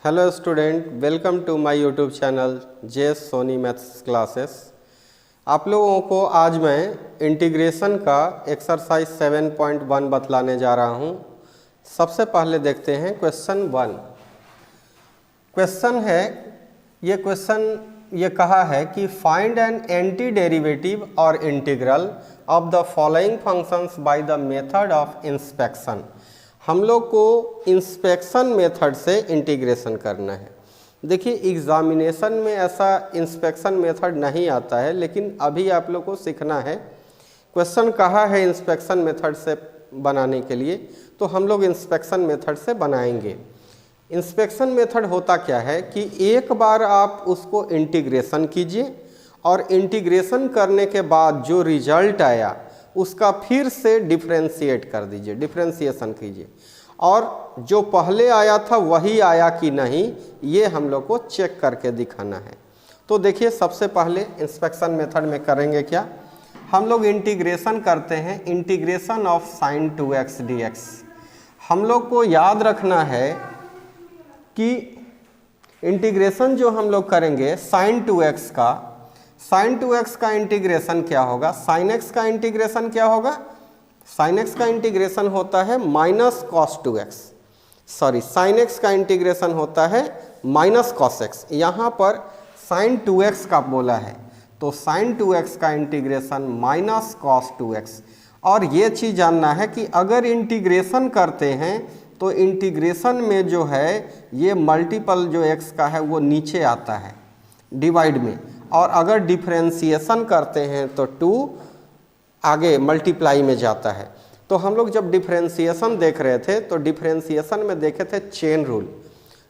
Hello student, welcome to my YouTube channel JS Soni maths classes. आप लोगों को आज मैं इंटीग्रेशन का एक्सरसाइज 7.1 बतलाने जा रहा हूं। सबसे पहले देखते हैं क्वेश्चन 1। क्वेश्चन है, ये कहा है कि फाइंड एन एंटी डेरिवेटिव और integral of the following functions by the method of inspection. हम लोग को इंस्पेक्शन मेथड से इंटीग्रेशन करना है। देखिए, एग्जामिनेशन में ऐसा इंस्पेक्शन मेथड नहीं आता है, लेकिन अभी आप लोग को सीखना है। क्वेश्चन कहा है इंस्पेक्शन मेथड से बनाने के लिए, तो हम लोग इंस्पेक्शन मेथड से बनाएंगे। इंस्पेक्शन मेथड होता क्या है कि एक बार आप उसको इंटीग्रेशन कीजिए और इंटीग्रेशन करने के बाद जो रिजल्ट आया उसका फिर से डिफरेंशिएट कर दीजिए, डिफरेंशिएशन कीजिए, और जो पहले आया था वही आया कि नहीं, ये हम लोग को चेक करके दिखाना है। तो देखिए, सबसे पहले इंस्पेक्शन मेथड में करेंगे क्या, हम लोग इंटीग्रेशन करते हैं, integration of sin 2x dx। हम लोग को याद रखना है कि इंटीग्रेशन जो हम लोग करेंगे sin 2x का, sin 2x का इंटीग्रेशन क्या होगा, sin x का इंटीग्रेशन क्या होगा, sin x का इंटीग्रेशन होता है minus cos 2x, sorry sin x का इंटीग्रेशन होता है माइनस cos x। यहाँ पर sin 2x का बोला है, तो sin 2x का इंटीग्रेशन माइनस cos 2x। और ये चीज़ जानना है कि अगर इंटीग्रेशन करते हैं तो इंटीग्रेशन में जो है ये मल्टीपल जो x का है वो नीचे आता है डिवाइड में, और अगर डिफरेंशिएशन करते हैं तो 2 आगे मल्टीप्लाई में जाता है। तो हम लोग जब डिफरेंशिएशन देख रहे थे तो डिफरेंशिएशन में देखे थे चेन रूल,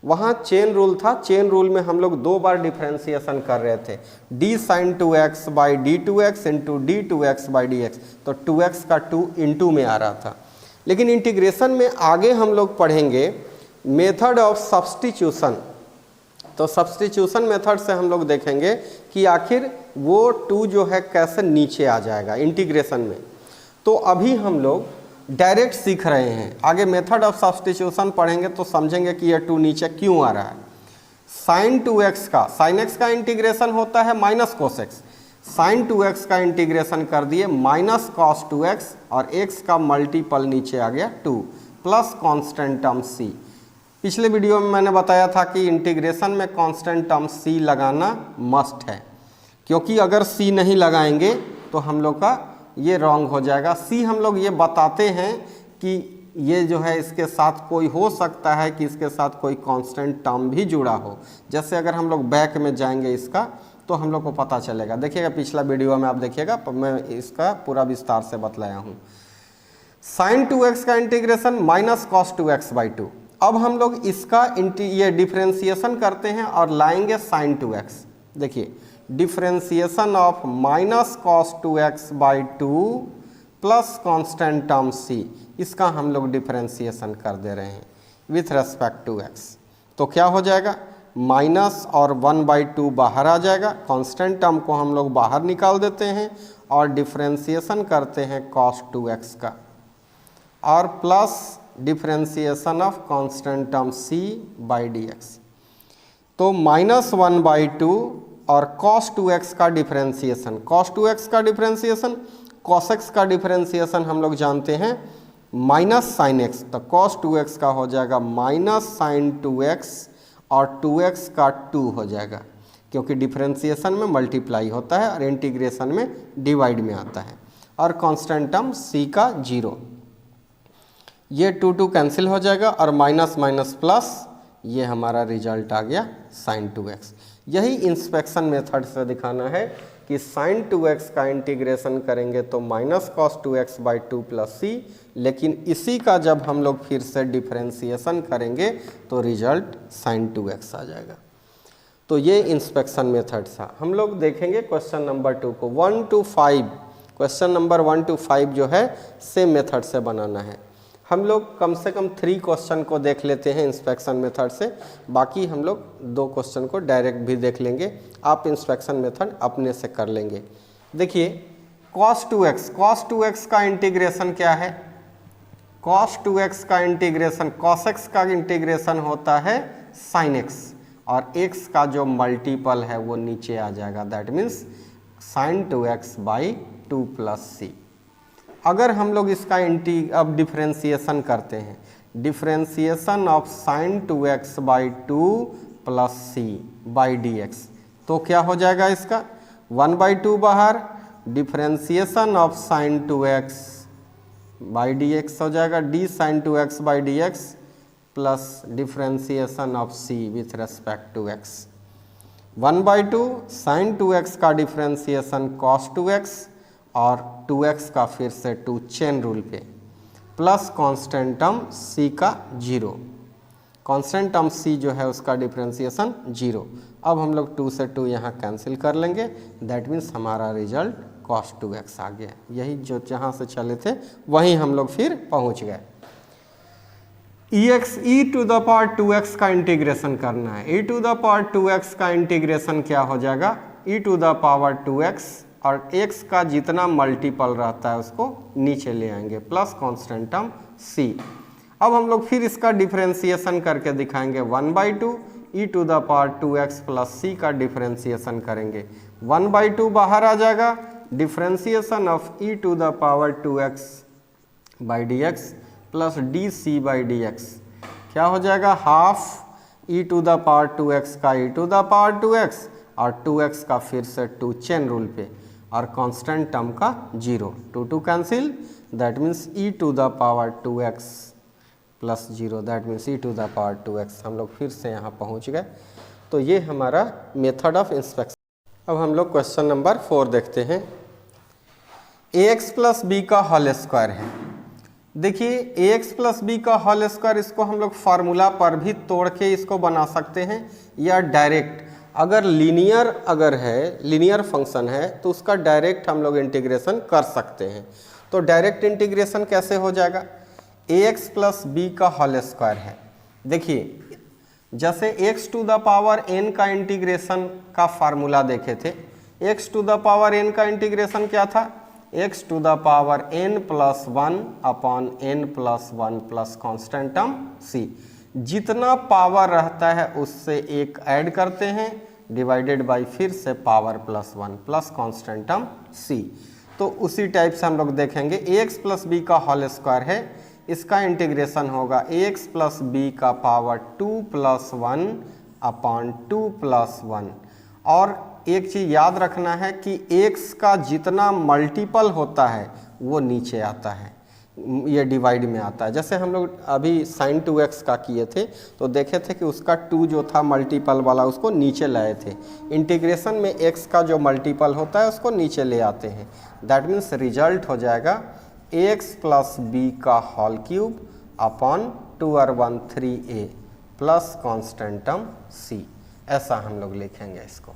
वहाँ चेन रूल था। चेन रूल में हम लोग 2 बार डिफरेंशिएशन कर रहे थे, d sin 2x by d2x into d2x by dx, तो 2x का 2 इंटू में आ रहा था। लेकिन इंटीग्रेशन में आगे हम लोग पढ़ेंगे मेथड ऑफ सब्स्टिट्यूशन। तो सब्स्टिट्यूशन मेथड से हम लोग देखेंगे कि आखिर वो 2 जो है कैसे नीचे आ जाएगा इंटीग्रेशन में। तो अभी हम लोग डायरेक्ट सीख रहे हैं, आगे मेथड ऑफ सब्स्टिट्यूशन पढ़ेंगे तो समझेंगे कि ये 2 नीचे क्यों आ रहा है। sin 2x का, sin x का इंटीग्रेशन होता है minus cos x, sin 2x का इंटीग्रेशन कर दिए माइनस cos 2x, और x का मल्टीपल नीचे आ गया 2 प्लस कॉन्स्टेंट टर्म c। पिछले वीडियो में मैंने बताया था कि इंटीग्रेशन में कांस्टेंट टर्म c लगाना मस्ट है, क्योंकि अगर c नहीं लगाएंगे तो हम लोग का ये रॉन्ग हो जाएगा। c हम लोग ये बताते हैं कि ये जो है इसके साथ कोई हो सकता है कि इसके साथ कोई कांस्टेंट टर्म भी जुड़ा हो। जैसे अगर हम लोग बैक में जाएंगे इसका तो हम लोग को पता चलेगा। देखिएगा, पिछला वीडियो में आप देखिएगा, मैं इसका पूरा विस्तार से बतलाया हूँ। sin 2x का integration minus cos 2x by 2। अब हम लोग इसका ये डिफरेंशिएशन करते हैं और लाएंगे sin 2x। देखिए, differentiation of minus cos 2x by 2 plus constant term c, इसका हम लोग डिफरेंशिएशन कर दे रहे हैं विथ रेस्पेक्ट टू x। तो क्या हो जाएगा, माइनस और 1/2 बाहर आ जाएगा, कांस्टेंट टर्म को हम लोग बाहर निकाल देते हैं और डिफरेंशिएशन करते हैं cos 2x का, और plus differentiation of constant term c by dx। तो माइनस 1/2 और cos 2x का डिफरेंशिएशन, cos 2x का डिफरेंशिएशन, cos x का डिफरेंशिएशन हम लोग जानते हैं माइनस sin x, तो cos 2x का हो जाएगा माइनस sin 2x, और 2x का 2 हो जाएगा, क्योंकि डिफरेंशिएशन में मल्टीप्लाई होता है और इंटीग्रेशन में डिवाइड में आता है, और कांस्टेंट टर्म c का 0। ये 2 कैंसिल हो जाएगा और माइनस माइनस प्लस, ये हमारा रिजल्ट आ गया sin 2x। यही इंस्पेक्शन मेथड से दिखाना है कि sin 2x का इंटीग्रेशन करेंगे तो minus cos 2x by 2 plus c, लेकिन इसी का जब हम लोग फिर से डिफरेंशिएशन करेंगे तो रिजल्ट sin 2x आ जाएगा। तो ये इंस्पेक्शन मेथड था। हम लोग देखेंगे क्वेश्चन नंबर 2 को, 1 to 5। क्वेश्चन नंबर 1 to 5 जो है सेम मेथड से बनाना है। हम लोग कम से कम 3 क्वेश्चन को देख लेते हैं इंस्पेक्शन मेथड से, बाकी हम लोग 2 क्वेश्चन को डायरेक्ट भी देख लेंगे। आप इंस्पेक्शन मेथड अपने से कर लेंगे। देखिए, cos 2x का इंटीग्रेशन क्या है, cos 2x का इंटीग्रेशन, cos x का इंटीग्रेशन होता है साइन एक्स और x का जो मल्टीपल है वो नीचे आ जाएगा, that means sine 2x by 2 plus c. अगर हम लोग इसका अब डिफ्रेंसिएशन करते हैं, differentiation of sine 2x by 2 plus c by d x, तो क्या हो जाएगा इसका 1/2 बाहर, differentiation of sine 2x by d x हो जाएगा d sine 2x by d x plus differentiation of c with respect to x। 1/2 sine 2x का differentiation cos 2x और 2x का फिर से 2 चेन रूल पे, प्लस कांस्टेंट टर्म c का 0, constant term c जो है उसका डिफ्रेंसिएशन 0। अब हम लोग 2 से 2 यहाँ कैंसिल कर लेंगे, दैट मीन्स हमारा रिजल्ट cos 2x आ गया। यही जो जहाँ से चले थे वहीं हम लोग फिर पहुँच गए। e to the power 2x का इंटीग्रेशन करना है, e to the power 2x का इंटीग्रेशन क्या हो जाएगा e to the power 2x और x का जितना मल्टीपल रहता है उसको नीचे ले आएंगे, प्लस कांस्टेंट टर्म c। अब हम लोग फिर इसका डिफरेंशिएशन करके दिखाएंगे, 1/2 e to the power 2x plus c का डिफरेंशिएशन करेंगे, 1/2 बाहर आ जाएगा, differentiation of e to the power 2x by d x plus d c by d x क्या हो जाएगा, half e to the power 2x का e to the power 2x और 2x का फिर से 2 चेन रूल पे और कांस्टेंट टर्म का 0, 2 cancel, that means e to the power 2x plus 0, that means e to the power 2x। हम लोग फिर से यहाँ पहुँच गए। तो ये हमारा मेथड ऑफ इंस्पेक्शन। अब हम लोग क्वेश्चन नंबर 4 देखते हैं। ax प्लस बी का होल स्क्वायर है। देखिए ax प्लस बी का होल स्क्वायर, इसको हम लोग फार्मूला पर भी तोड़ के इसको बना सकते हैं या डायरेक्ट, अगर लीनियर फंक्शन है तो उसका डायरेक्ट हम लोग इंटीग्रेशन कर सकते हैं। तो डायरेक्ट इंटीग्रेशन कैसे हो जाएगा, ax प्लस बी का होल स्क्वायर है। देखिए जैसे x to the power n का इंटीग्रेशन का फार्मूला देखे थे, x to the power n का इंटीग्रेशन क्या था, x to the power n plus 1 upon n plus 1 plus constant term c। जितना पावर रहता है उससे एक ऐड करते हैं, डिवाइडेड बाय फिर से power plus 1 plus constant term c। तो उसी टाइप से हम लोग देखेंगे ax प्लस बी का होल स्क्वायर है, इसका इंटीग्रेशन होगा ax प्लस बी का पावर 2 प्लस 1 अपॉन 2 प्लस 1। और एक चीज़ याद रखना है कि x का जितना मल्टीपल होता है वो नीचे आता है, ये डिवाइड में आता है। जैसे हम लोग अभी sin 2x का किए थे तो देखे थे कि उसका 2 जो था मल्टीपल वाला उसको नीचे लाए थे। इंटीग्रेशन में x का जो मल्टीपल होता है उसको नीचे ले आते हैं, दैट मीन्स रिजल्ट हो जाएगा ax प्लस बी का whole cube upon 2r13a plus constant term c। ऐसा हम लोग लिखेंगे इसको।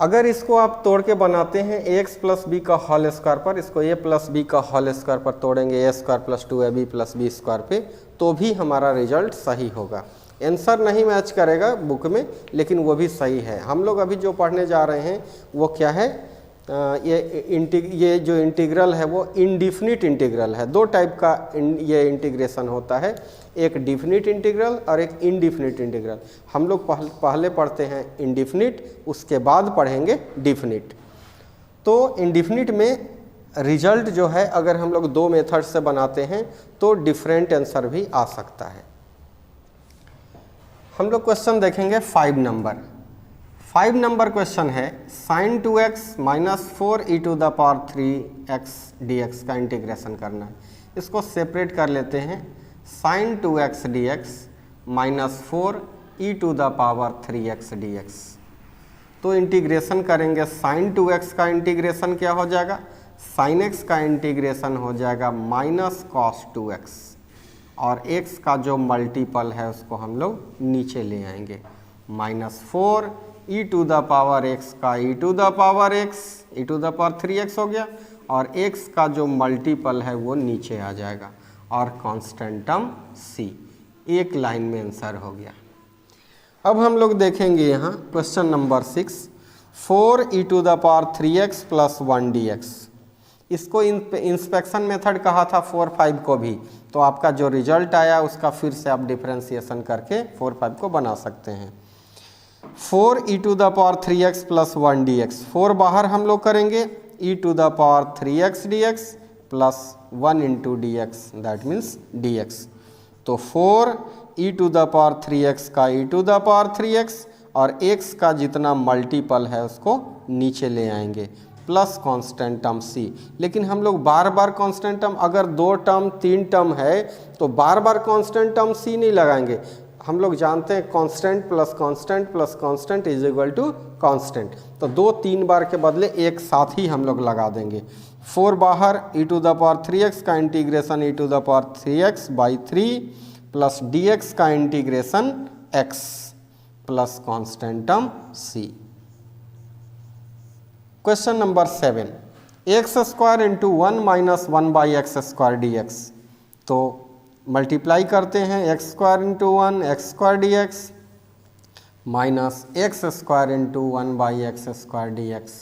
अगर इसको आप तोड़ के बनाते हैं ax प्लस बी का होल स्क्वायर पर, इसको a प्लस बी का होल स्क्वायर पर तोड़ेंगे a square plus 2ab plus b square पे, तो भी हमारा रिजल्ट सही होगा। आंसर नहीं मैच करेगा बुक में, लेकिन वो भी सही है। हम लोग अभी जो पढ़ने जा रहे हैं वो क्या है, ये जो इंटीग्रल है वो इनडिफिनिट इंटीग्रल है। 2 टाइप का ये इंटीग्रेशन होता है, एक डिफिनिट इंटीग्रल और एक इनडिफिनिट इंटीग्रल। हम लोग पहले पढ़ते हैं इनडिफिनिट, उसके बाद पढ़ेंगे डिफिनिट। तो इनडिफिनिट में रिजल्ट जो है अगर हम लोग 2 मेथड से बनाते हैं तो डिफरेंट आंसर भी आ सकता है। हम लोग क्वेश्चन देखेंगे 5 नंबर क्वेश्चन है, sin 2x minus 4 e to the power 3x dx का इंटीग्रेशन करना है। इसको सेपरेट कर लेते हैं, sin 2x dx minus 4 e to the power 3x dx। तो इंटीग्रेशन करेंगे, sin 2x का इंटीग्रेशन क्या हो जाएगा, sin x का इंटीग्रेशन हो जाएगा माइनस cos 2x और x का जो मल्टीपल है उसको हम लोग नीचे ले आएंगे, minus 4 e to the power x का e to the power x e to the power 3x हो गया और x का जो मल्टीपल है वो नीचे आ जाएगा और कांस्टेंट टर्म c। एक लाइन में आंसर हो गया। अब हम लोग देखेंगे यहाँ question number 6, 4 e to the power 3x plus 1 dx। इसको इंस्पेक्शन मेथड कहा था 4, 5 को भी, तो आपका जो रिजल्ट आया उसका फिर से आप डिफ्रेंसिएशन करके 4, 5 को बना सकते हैं। 4e⁻³ प्लस 1 dx, 4 बाहर हम लोग करेंगे, e⁻³ dx plus 1 into dx, that means dx। तो 4e⁻³ का e⁻³ और x का जितना मल्टीपल है उसको नीचे ले आएंगे, प्लस कांस्टेंट टर्म c। लेकिन हम लोग बार बार कांस्टेंट टर्म, अगर 2 टर्म 3 टर्म है तो बार बार कांस्टेंट टर्म c नहीं लगाएंगे। हम लोग जानते हैं constant plus constant plus constant is equal to constant, तो 2-3 बार के बदले एक साथ ही हम लोग लगा देंगे। 4 बाहर, e⁻³ का इंटीग्रेशन e⁻³ प्लस dx का integration x plus constant term c। Question number 7, x² into 1 minus 1/x² dx। तो मल्टीप्लाई करते हैं, x² into 1 x² dx minus x² into 1/x² dx,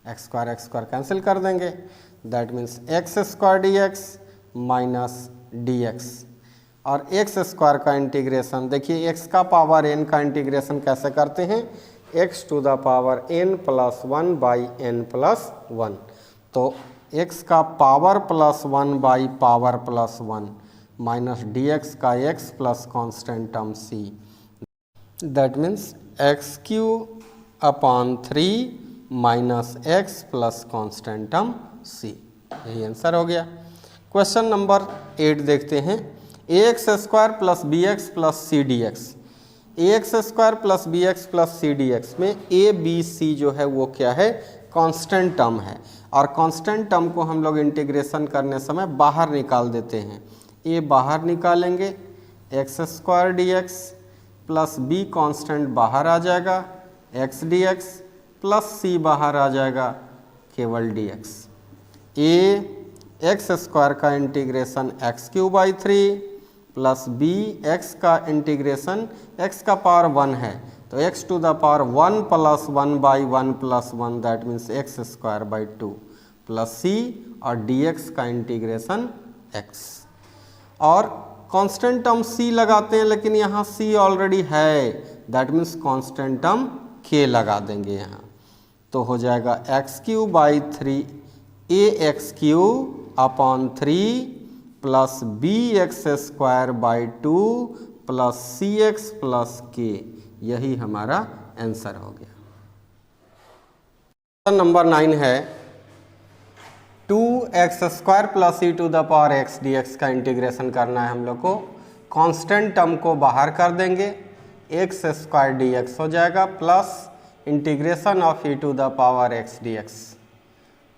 x² cancel कर देंगे, that means x² dx minus dx। और x² का integration देखिए, x का power n का इंटीग्रेशन कैसे करते हैं, x⁻n प्लस 1/n प्लस 1। तो x का पावर प्लस 1/पावर प्लस 1 माइनस dx का x plus constant term c, that means x³ minus x plus constant term c। यही आंसर हो गया। क्वेश्चन नंबर 8 देखते हैं, ax² plus bx plus c dx। ax² plus bx plus c dx में a b c जो है वो क्या है, कांस्टेंट टर्म है, और कांस्टेंट टर्म को हम लोग इंटीग्रेशन करने समय बाहर निकाल देते हैं। a बाहर निकालेंगे, x² dx plus b constant बाहर आ जाएगा x dx प्लस c बाहर आ जाएगा केवल dx। a x² का integration x³ plus b x का इंटीग्रेशन x का पावर 1 है, तो x⁻1 plus 1/1 plus 1, that means x²/2 plus c और dx का इंटीग्रेशन x। और कांस्टेंट टर्म c लगाते हैं, लेकिन यहाँ c ऑलरेडी है, that means constant term k लगा देंगे यहाँ, तो हो जाएगा x³ ax³ plus bx² 2 plus cx plus k, यही हमारा आंसर हो गया। क्वेश्चन नंबर 9 है, 2x² प्लस e⁻x dx का इंटीग्रेशन करना है हम लोग को। कांस्टेंट टर्म को बाहर कर देंगे, x² dx हो जाएगा plus integration of e⁻x dx।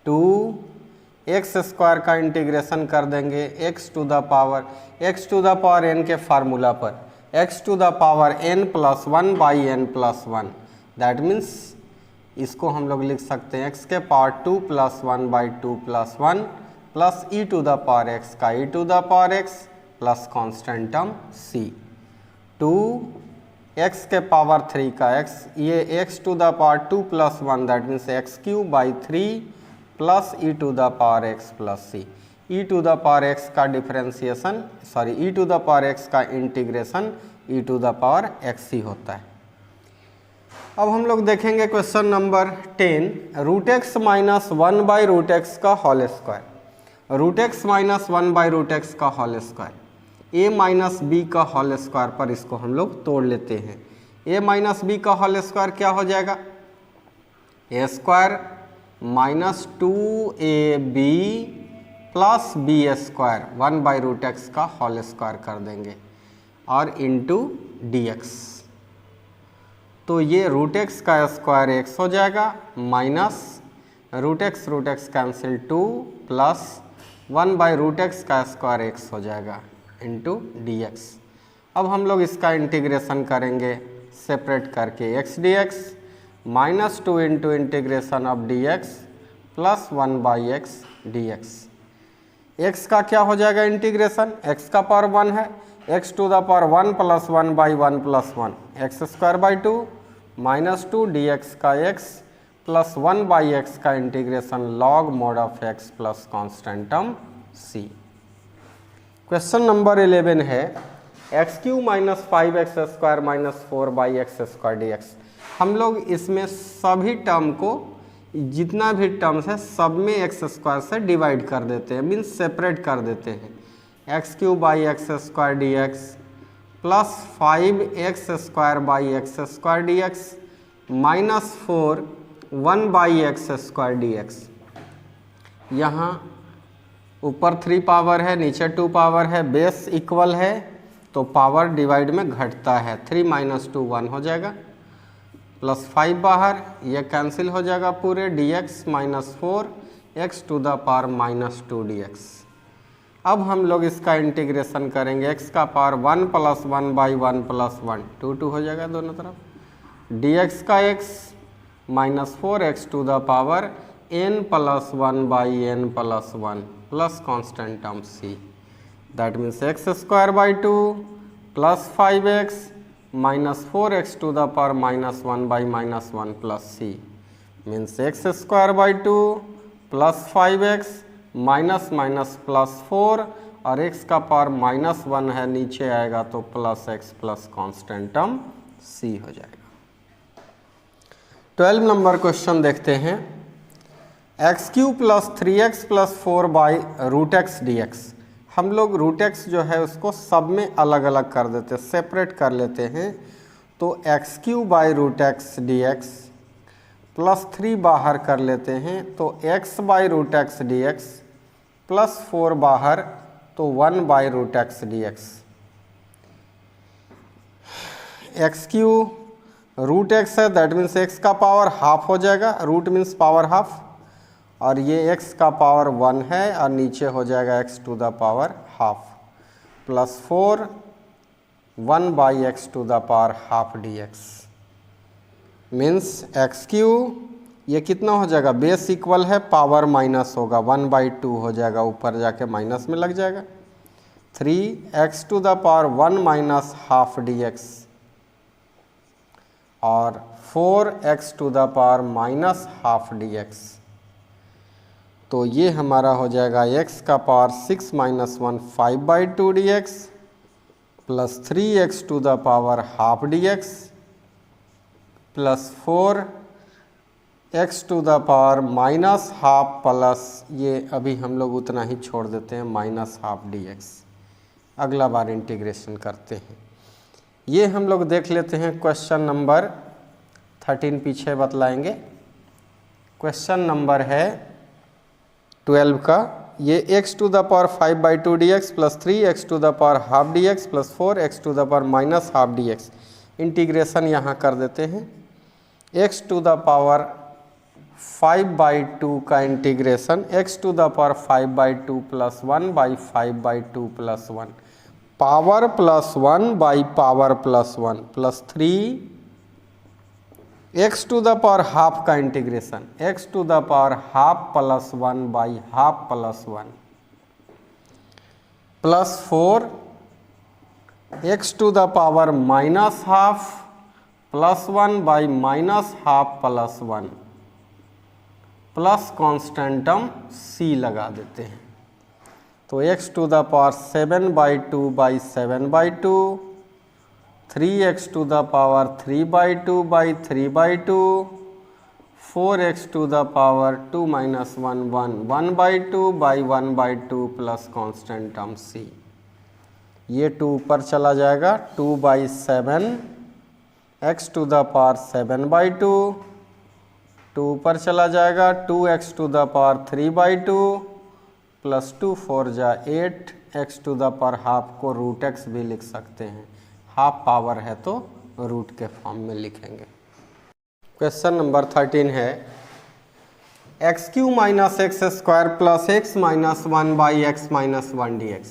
2x² का इंटीग्रेशन कर देंगे x⁻n के फार्मूला पर, x⁻n plus 1/n plus 1, that means इसको हम लोग लिख सकते हैं x के power 2 plus 1/2 plus 1 plus e⁻x का e⁻x plus constant term c। 2x के पावर 3 का x, ये x⁻2 plus 1, that means x³ plus e⁻x plus c। e⁻x का डिफरेंशिएशन e⁻x का इंटीग्रेशन e⁻x ही होता है। अब हम लोग देखेंगे question number 10, √x minus 1/√x का whole square. √x minus 1/√x का whole square, a minus b का होल स्क्वायर पर इसको हम लोग तोड़ लेते हैं। a माइनस b का होल स्क्वायर क्या हो जाएगा, a² minus 2ab plus b² 1/√x का होल स्क्वायर कर देंगे और इंटू dx। तो ये √x का स्क्वायर x हो जाएगा minus √x cancel 2 plus 1/√x का स्क्वायर x हो जाएगा इंटू dx। अब हम लोग इसका इंटीग्रेशन करेंगे सेपरेट करके x dx minus 2 into integration of dx plus 1/x dx। x का क्या हो जाएगा इंटीग्रेशन, x का पावर 1 है, x⁻1 plus 1/1 plus 1 x² 2 minus 2 dx का x प्लस 1/x का integration log mode of x plus constant term c। Question number 11 है x³ minus 5x² minus 4/x² dx। हम लोग इसमें सभी टर्म को, जितना भी टर्म्स है सब में x² से डिवाइड कर देते हैं, मीन्स सेपरेट कर देते हैं। x³ dx plus 5x² dx minus 4 1/x² dx। यहाँ ऊपर 3 पावर है, नीचे 2 पावर है, बेस इक्वल है तो पावर डिवाइड में घटता है। 3 - 2 1 हो जाएगा, प्लस 5 बाहर, ये कैंसिल हो जाएगा पूरे, dx माइनस 4 x⁻² dx। अब हम लोग इसका इंटीग्रेशन करेंगे, x का पावर 1 + 1/1 + 1 2 2 हो जाएगा दोनों तरफ, dx का x minus 4 x⁻n + 1/n + 1 plus constant term c। That means x² plus 5x minus 4 x⁻−1/−1 plus c means x² plus 5x minus minus plus 4 और x का पावर -1 है, नीचे आएगा तो plus x plus constant term c हो जाएगा। 12 number question देखते हैं। x³ plus 3x plus 4/√x dx। हम लोग √x जो है उसको सब में अलग अलग कर देते हैं, सेपरेट कर लेते हैं। तो x³ dx प्लस 3 बाहर कर लेते हैं तो x/√x dx प्लस 4 बाहर तो 1/√x dx। x³ √x है, दैट मीन्स x का पावर हाफ हो जाएगा, रूट मीन्स पावर हाफ, और ये x का पावर 1 है और नीचे हो जाएगा x⁻½ plus 4 1/x⁻½ dx means x³ ये कितना हो जाएगा, बेस इक्वल है, पावर माइनस होगा, 1/2 हो जाएगा, ऊपर जाके माइनस में लग जाएगा। 3x⁻1 - dx और 4x⁻½ dx। तो ये हमारा हो जाएगा x का power 6 - 1 5/2 dx plus 3x⁻½ dx plus 4x⁻½ plus ये अभी हम लोग उतना ही छोड़ देते हैं -½ dx। अगला बार इंटीग्रेशन करते हैं। ये हम लोग देख लेते हैं क्वेश्चन नंबर 13, पीछे बतलाएंगे। क्वेश्चन नंबर है 12 का, ये x⁻5/2 dx plus 3x⁻½ dx plus 4x⁻−½ dx integration यहाँ कर देते हैं। x⁻5/2 का integration x⁻5/2 plus 1/5/2 plus 1 power plus 1/पावर प्लस 1 प्लस 3 x⁻½ का integration x⁻½ plus 1/½ plus 1 plus 4 x⁻−½ plus 1/−½ plus 1 plus constant term c लगा देते हैं। तो x⁻7/2/7/2 3x⁻3/2/3/2 4x⁻2 - 1 1/2/1/2 plus constant term c। ये 2 ऊपर चला जाएगा, 2/7 x⁻7/2 2 ऊपर चला जाएगा, 2x⁻3/2 प्लस 2 4 जा 8 x⁻½ को √x भी लिख सकते हैं, हाफ पावर है तो रूट के फॉर्म में लिखेंगे। क्वेश्चन नंबर 13 है x³ - x² plus x - 1/x - 1 dx।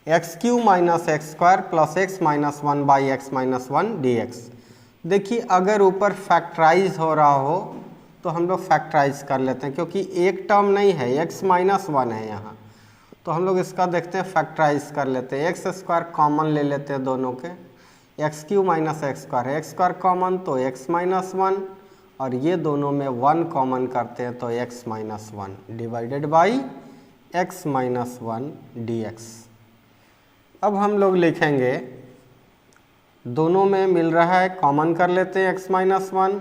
x³ - x² plus x - 1/x - 1 dx। देखिए अगर ऊपर फैक्टराइज हो रहा हो तो हम लोग फैक्टराइज कर लेते हैं, क्योंकि एक टर्म नहीं है, x - 1 है यहाँ, तो हम लोग इसका देखते हैं फैक्टराइज कर लेते हैं। x² कॉमन ले लेते हैं दोनों के, x³ - x² है, x² कॉमन तो x - 1 और ये दोनों में 1 कॉमन करते हैं तो x minus 1 divided by x minus 1 dx। अब हम लोग लिखेंगे, दोनों में मिल रहा है, कॉमन कर लेते हैं x माइनस 1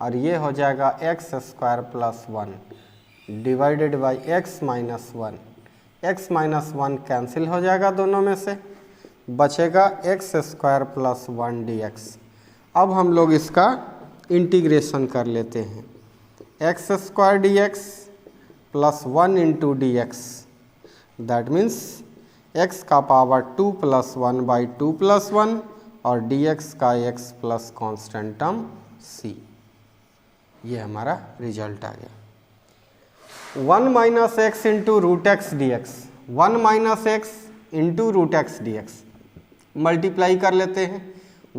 और ये हो जाएगा x square plus 1 divided by x minus 1। X minus 1 cancel हो जाएगा दोनों में से, बचेगा एक्स स्क्वायर प्लस 1 dx। अब हम लोग इसका इंटीग्रेशन कर लेते हैं, x square dx plus 1 into d x, that means x का पावर 2 प्लस 1 बाई 2 प्लस 1 और dx का x plus constant term c। ये हमारा रिजल्ट आ गया। 1 minus x into root x d x, 1 minus x into root x d x multiply कर लेते हैं,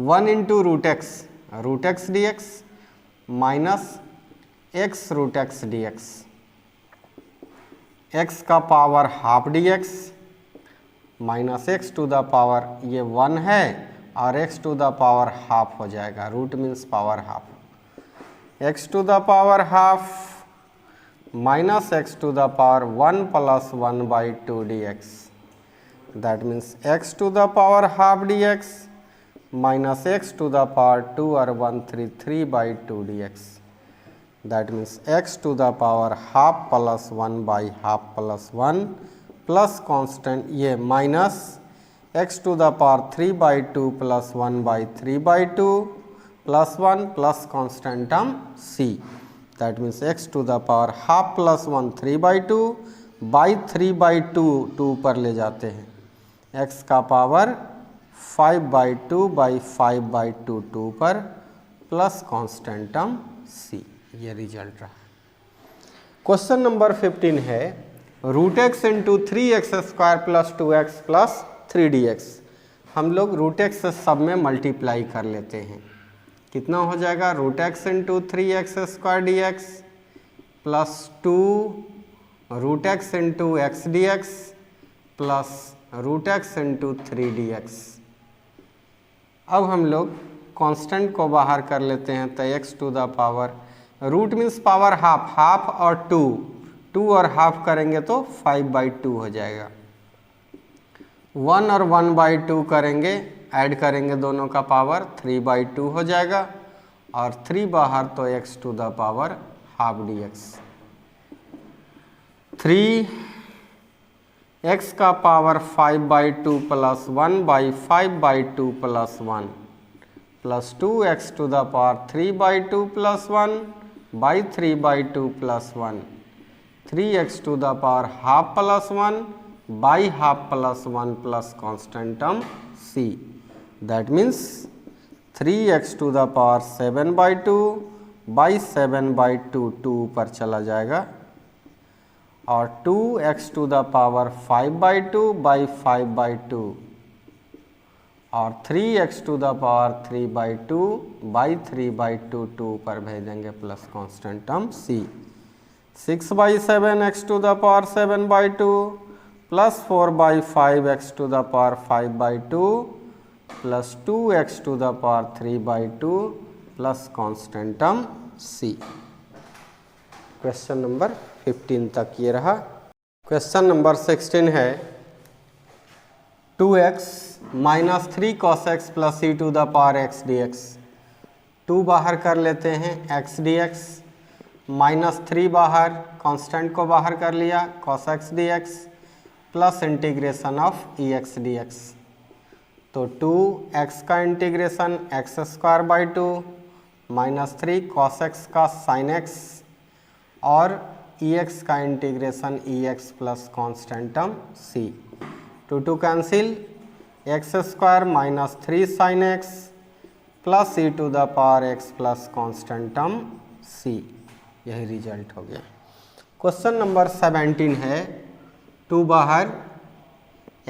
1 into root x d x minus x root x d x, x का power half d x minus x to the power, ये 1 है और x to the power half हो जाएगा, root means power half, x to the power half minus x to the power 1 plus 1 by 2 dx, that means x to the power half dx minus x to the power 2 or 133 by 2 dx, that means x to the power half plus 1 by half plus 1 plus constant ये minus x to the power 3 by 2 plus 1 by 3 by 2 plus 1 plus constant term c, that means x to the power half plus 1 3 by 2 by 3 by 2 2 पर ले जाते हैं, x का power 5 by 2 by 5 by 2 2 पर plus constant term c। ये result रहा। Question number 15 है root x into 3x square plus 2x plus 3dx। हम लोग रूट एक्स सब में मल्टीप्लाई कर लेते हैं, कितना हो जाएगा, root x into 3x square d x plus 2 root x into x d x plus root x into 3dx। अब हम लोग कांस्टेंट को बाहर कर लेते हैं तो x to the power, root means power half, half और 2 और हाफ करेंगे तो 5/2 हो जाएगा, 1 और 1/2 करेंगे, ऐड करेंगे दोनों का पावर 3/2 हो जाएगा और 3 बाहर तो x to the power half dx, 3x का पावर 5/2 plus 1/5/2 plus 1 plus 2x to the power 3/2 plus 1/3/2 plus 1, 3x to the power half plus 1 by half plus 1 plus constant term c, that means 3x to the power 7/2 by 7/2 2 पर चला जाएगा और 2x to the power 5/2 by 5/2 और 3x to the power 3/2 by 3/2 2 पर भेजेंगे plus constant term c, 6/7 x to the power 7/2 plus 4/5 x to the power 5/2 plus 2x to the power 3/2 plus constant term c। Question number 15 तक ये रहा। Question number 16 है 2x minus 3 cos x plus e to the power x dx, 2 बाहर कर लेते हैं x dx, minus 3 बाहर, constant को बाहर कर लिया cos x dx plus integration of e x d x, तो 2x का integration x square by 2 minus 3 cos x का साइन x और ex का integration ex plus constant term c, 2 cancel, x square minus 3 sine x plus e to the power x plus constant term c। यही result हो गया। Question number 17 है 2 बाहर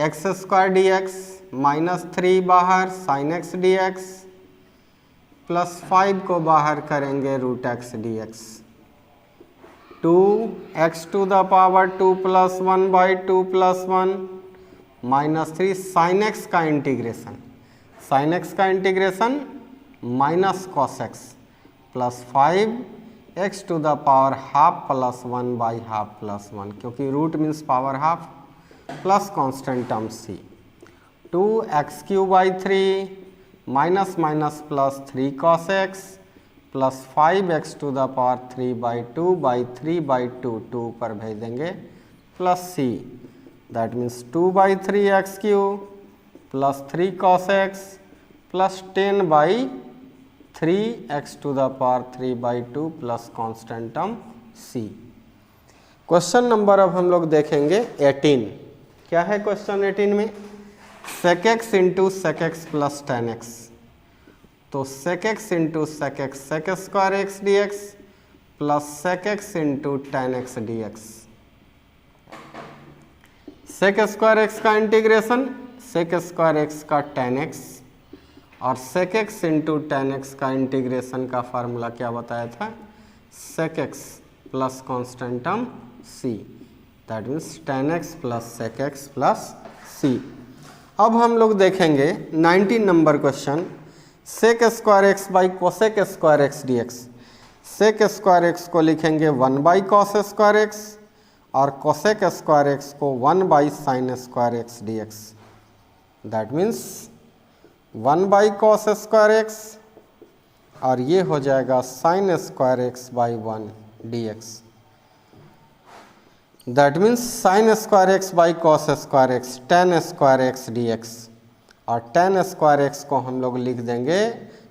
x square d x minus 3 बाहर sine x d x plus 5 को बाहर करेंगे root x d x, 2x to the power 2 plus 1/2 plus 1 minus 3 sine x का इंटीग्रेशन, साइन x का integration minus cos x plus 5 to the power half plus 1 by half plus 1, क्योंकि root means power half, plus constant term c 2x³ by 3 minus minus plus 3 cos x plus 5x to the power 3 by 2 by 3 by 2 पर भेज देंगे plus c, that means 2 by 3x³ plus 3 cos x plus 10 by 3x to the power 3 by 2 plus constant term c। Question number अब हम लोग देखेंगे 18। क्या है question 18 में? sec x into sec x plus tan x, तो sec x into sec x sec square x dx plus sec x into tan x dx। sec square x का integration sec square x का tan x और sec x into tan x का integration का formula क्या बताया था? sec x plus constant term c, that means tan x plus sec x plus c। अब हम लोग देखेंगे 19 number question, sec square x by cosec square x dx। sec square x को लिखेंगे 1 बाई कॉस स्क्वायर x और cosec square x को 1 by sine square x dx, that means 1 by cos square x और ये हो जाएगा sine square x by 1 dx, that means sine square x by cos square x tan square x dx और tan square x को हम लोग लिख देंगे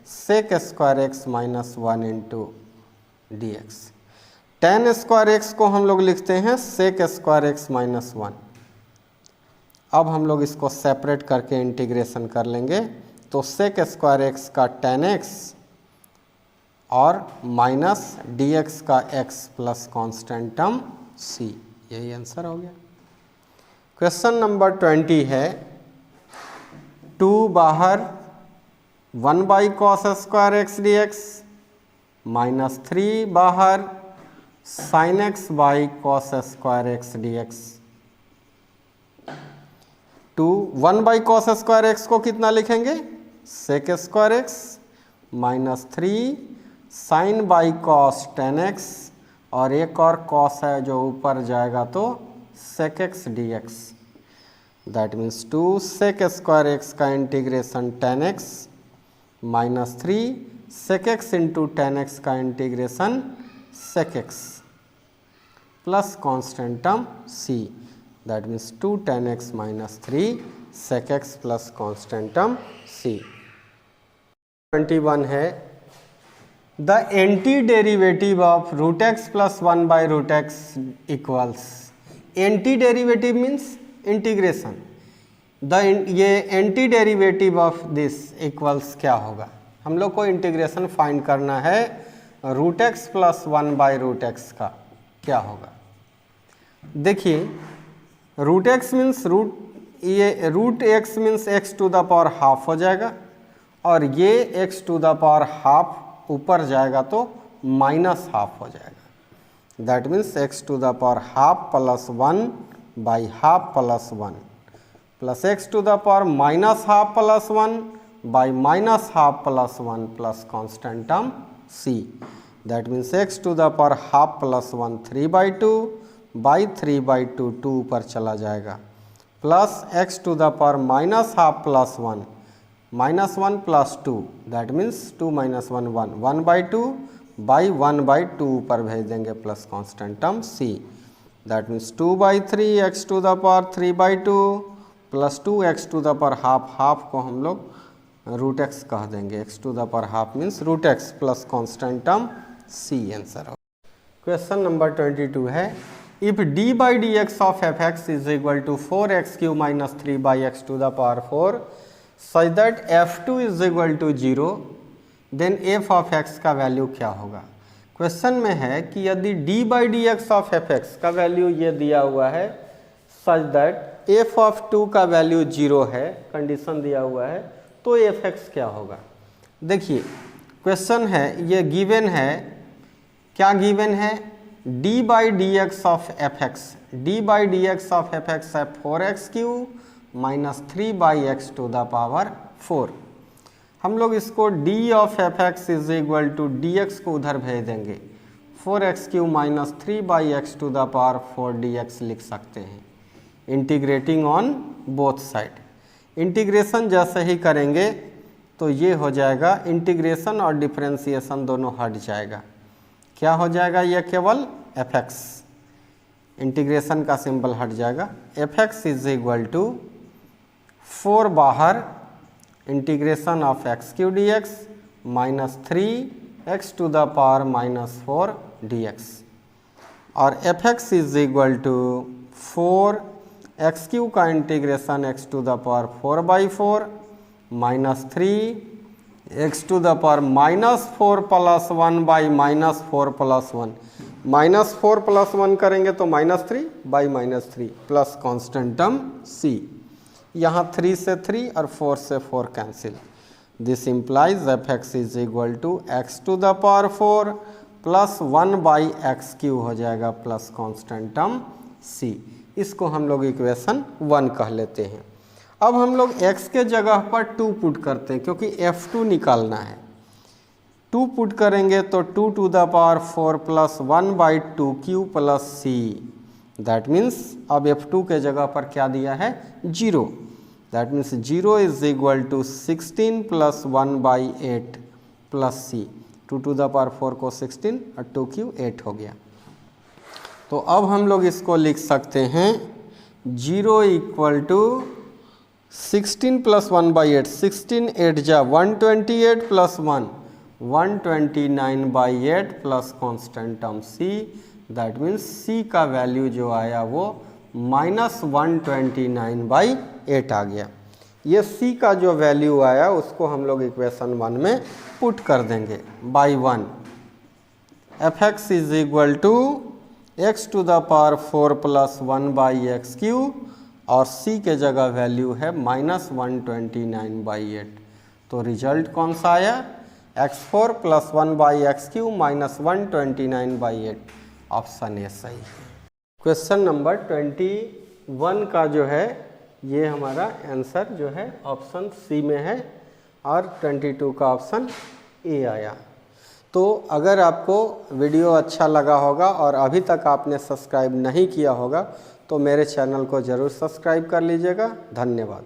sec square x minus 1 into dx। tan square x को हम लोग लिखते हैं sec स्क्वायर x माइनस 1। अब हम लोग इसको सेपरेट करके इंटीग्रेशन कर लेंगे, तो sec स्क्वायर x का tan x और माइनस dx का x plus constant term c, यही आंसर हो गया। क्वेश्चन नंबर 20 है 2 बाहर 1 by cos square x dx minus 3 बाहर sine x by cos square x dx। 1 by cos square x को कितना लिखेंगे? Sec square x minus 3 sine by cos tan x और एक और कॉस है जो ऊपर जाएगा तो sec x dx, that means 2 sec square x का integration tan x minus 3 sec x into tan x का integration sec x plus constant term c, that means 2 tan x minus 3 sec x plus constant term c। 21 है the antiderivative of root x plus 1 by root x equals. Antiderivative means integration, ये antiderivative of this equals क्या होगा? हम लोग को integration find करना है root x plus 1 by root x का, क्या होगा? देखिए root x means root x means x to the power half हो जाएगा और ये x to the power half ऊपर जाएगा तो माइनस हाफ हो जाएगा, that means x to the power half plus 1 by half plus 1 plus x to the power minus half plus 1 by minus half plus 1 plus constant term c, that means x to the power half plus 1 3 by 2 by 3 by 2 2 ऊपर चला जाएगा plus x to the power minus half plus 1 minus 1 plus 2, that means 2 minus 1 1 1 by 2 by 1 by 2 ऊपर भेज देंगे plus constant term c, that means 2 by 3 x to the power 3 by 2 plus 2 x to the power half, half को हम लोग root x कह देंगे, x to the power half means root x plus constant term c answer हो। Question number 22 है if d by d x of f x is equal to 4x³ minus 3 by x to the power 4 such that f2 is equal to 0 then f of x का value क्या होगा? Question में है कि यदि d by d x of f x का value ये दिया हुआ है such that f of 2 का वैल्यू 0 है, कंडीशन दिया हुआ है, तो एफ एक्स क्या होगा? देखिए क्वेश्चन है, ये गिवन है, क्या गिवन है? d by d x of f x, d by d x of f x है 4x³ minus 3 by x to the power 4, हम लोग इसको d of f x is equal to d x को उधर भेज देंगे, 4x³ minus 3/x to the power 4dx लिख सकते हैं, integrating on both side. Integration जैसे ही करेंगे तो ये हो जाएगा, इंटीग्रेशन और डिफरेंशिएशन दोनों हट जाएगा। क्या हो जाएगा? ये केवल एफ एक्स, इंटीग्रेशन का सिंबल हट जाएगा। F x is equal to 4 बाहर, integration of x³ dx minus 3x to the power minus 4dx, और f x is equal to 4x³ का integration x to the power 4/4 minus 3x to the power minus 4 plus 1 by minus 4 plus 1, minus 4 plus 1 करेंगे तो minus 3 by minus 3 plus constant term c, यहाँ 3 से 3 और 4 से 4 cancel. This implies f x is equal to x to the power 4 plus 1/x³ हो जाएगा plus constant term c। इसको हम लोग इक्वेशन 1 कह लेते हैं। अब हम लोग x के जगह पर 2 पुट करते हैं क्योंकि f2 निकालना है। 2 पुट करेंगे तो 2 to the power 4 plus 1/2 plus c, that means अब f2 के जगह पर क्या दिया है? 0, that means 0 is equal to 16 plus 1/8 plus c। 2 to the power 4 को 16 और 2³ 8 हो गया। तो अब हम लोग इसको लिख सकते हैं 0 इक्वल टू 16 प्लस 1/8, 16 8 जा 128 plus 1 129/8 plus constant term c, that means c का वैल्यू जो आया वो माइनस 129/8 आ गया। ये c का जो वैल्यू आया उसको हम लोग इक्वेशन 1 में पुट कर देंगे by 1। F x is equal to x to the power 4 plus 1/x³ और c के जगह वैल्यू है माइनस 129/8। तो रिजल्ट कौन सा आया? x4 plus 1/x³ minus 129/8, option A सही है। क्वेश्चन नंबर 21 का जो है ये हमारा आंसर जो है ऑप्शन सी में है और 22 का ऑप्शन ए आया। तो अगर आपको वीडियो अच्छा लगा होगा और अभी तक आपने सब्सक्राइब नहीं किया होगा तो मेरे चैनल को ज़रूर सब्सक्राइब कर लीजिएगा। धन्यवाद।